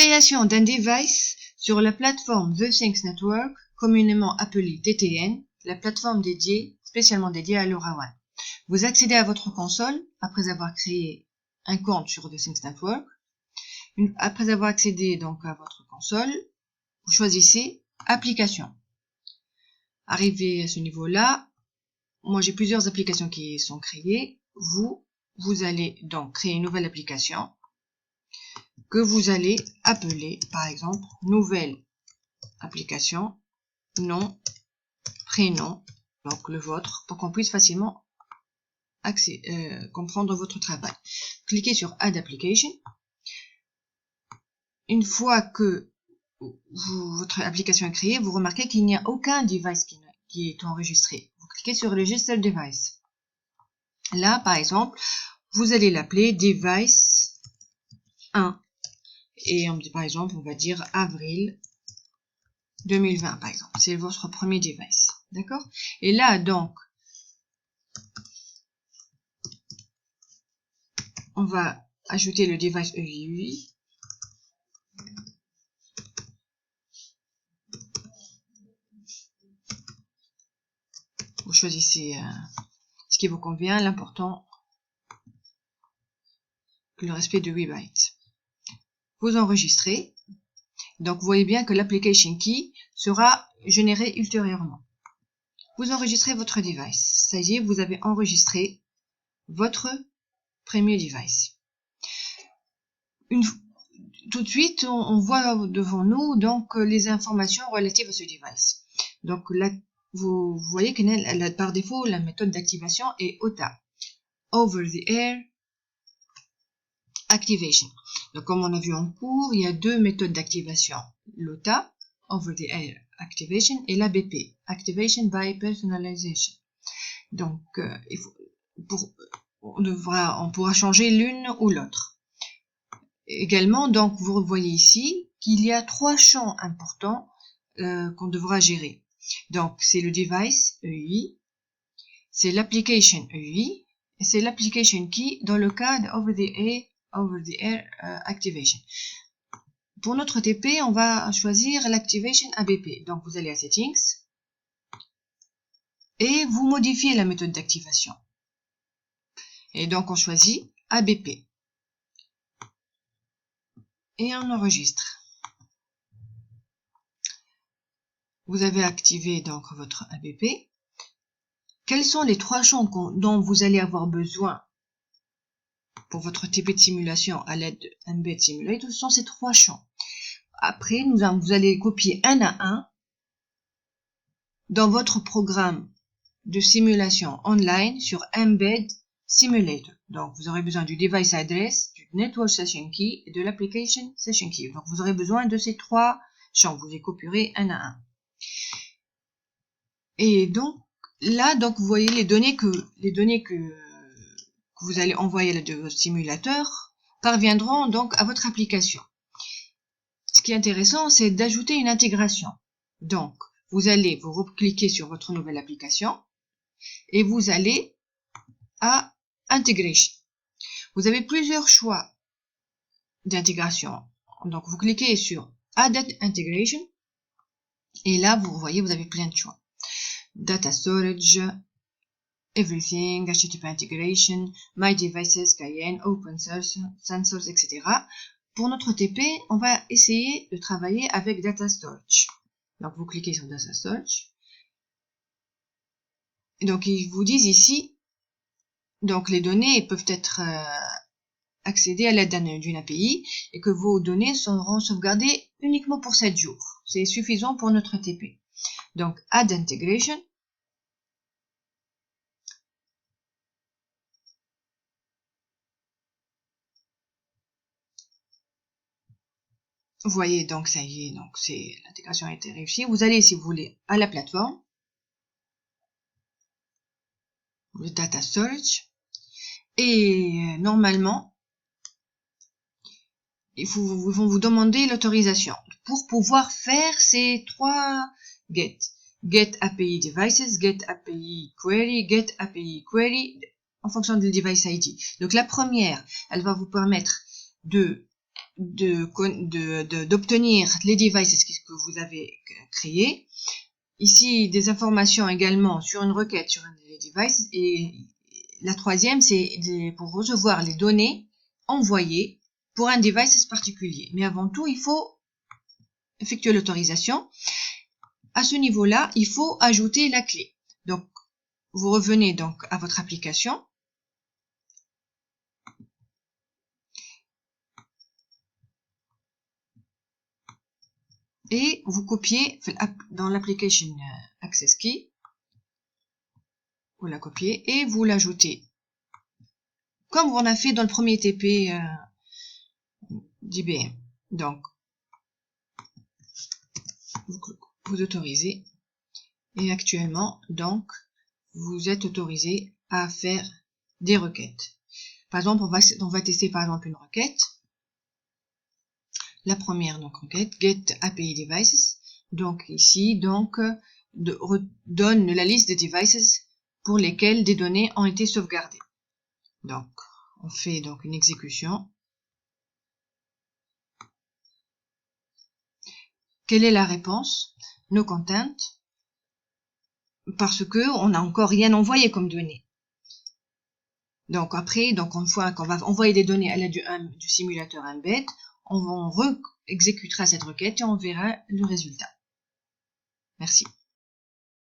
Création d'un device sur la plateforme The Things Network, communément appelée TTN, la plateforme spécialement dédiée à LoRaWAN. Vous accédez à votre console après avoir créé un compte sur The Things Network. Après avoir accédé donc à votre console, vous choisissez Applications. Arrivé à ce niveau-là, moi j'ai plusieurs applications qui sont créées. Vous allez donc créer une nouvelle application que vous allez appeler par exemple nouvelle application, nom, prénom, donc le vôtre, pour qu'on puisse facilement comprendre votre travail. Cliquez sur Add Application. Une fois que votre application est créée, vous remarquez qu'il n'y a aucun device qui est enregistré. Vous cliquez sur Register Device. Là, par exemple, vous allez l'appeler Device 1. Et par exemple, on va dire avril 2020, par exemple. C'est votre premier device. D'accord? Et là, donc, on va ajouter le device EUI. Vous choisissez ce qui vous convient. L'important, le respect de 8 bytes. Vous enregistrez. Donc, vous voyez bien que l'application key sera générée ultérieurement. Vous enregistrez votre device. Ça y est, vous avez enregistré votre premier device. Tout de suite, on voit devant nous donc les informations relatives à ce device. Donc là, vous voyez que par défaut, la méthode d'activation est OTA, Over the Air Activation. Donc comme on a vu en cours, il y a deux méthodes d'activation, l'OTA, Over the Air Activation, et l'ABP, Activation by Personalization. Donc on pourra changer l'une ou l'autre. Également, donc vous voyez ici qu'il y a trois champs importants qu'on devra gérer. Donc c'est le device EUI, c'est l'application EUI et c'est l'application key dans le cas de Over the Air Activation. Pour notre TP, on va choisir l'Activation ABP. Donc vous allez à Settings et vous modifiez la méthode d'activation. Et donc on choisit ABP. Et on enregistre. Vous avez activé donc votre ABP. Quels sont les trois champs dont vous allez avoir besoin pour votre TP de simulation à l'aide de Mbed Simulator? Ce sont ces trois champs. Après, vous allez copier un à un dans votre programme de simulation online sur Mbed Simulator. Donc, vous aurez besoin du device address, du network session key et de l'application session key. Donc, vous aurez besoin de ces trois champs. Vous les copierez un à un. Et donc, là, vous voyez les données que vous allez envoyer de votre simulateur parviendront donc à votre application. Ce qui est intéressant, c'est d'ajouter une intégration. Donc, vous allez vous recliquer sur votre nouvelle application et vous allez à Integration. Vous avez plusieurs choix d'intégration. Donc, vous cliquez sur Add Integration et là, vous voyez, vous avez plein de choix. Data Storage, Everything, HTTP Integration, My Devices, Cayenne, Open Source, Sensors, etc. Pour notre TP, on va essayer de travailler avec Data Storage. Donc, vous cliquez sur Data Storage. Et donc, ils vous disent ici, donc les données peuvent être accédées à l'aide d'une API et que vos données seront sauvegardées uniquement pour 7 jours. C'est suffisant pour notre TP. Donc, Add Integration. Vous voyez, donc ça y est, donc l'intégration a été réussie. Vous allez, si vous voulez, à la plateforme, le Data Storage, et normalement, ils vont vous demander l'autorisation pour pouvoir faire ces trois get. Get API Devices, Get API Query, Get API Query, en fonction du device ID. Donc la première, elle va vous permettre de d'obtenir les devices que vous avez créés. Ici, des informations également sur une requête sur un des devices. Et la troisième, c'est pour recevoir les données envoyées pour un device particulier. Mais avant tout, il faut effectuer l'autorisation. À ce niveau-là, il faut ajouter la clé. Donc, vous revenez donc à votre application. Et vous copiez dans l'application access key. Vous la copiez et vous l'ajoutez. Comme on a fait dans le premier TP d'IBM. Donc, vous autorisez. Et actuellement, donc, vous êtes autorisé à faire des requêtes. Par exemple, on va tester par exemple une requête. La première donc requête, get API devices. Donc ici, donc, donne la liste des devices pour lesquels des données ont été sauvegardées. Donc, on fait donc une exécution. Quelle est la réponse? No content. Parce que on n'a encore rien envoyé comme données. Donc après, donc une fois qu'on va envoyer des données à l'aide du simulateur embed, on exécutera cette requête et on verra le résultat. Merci.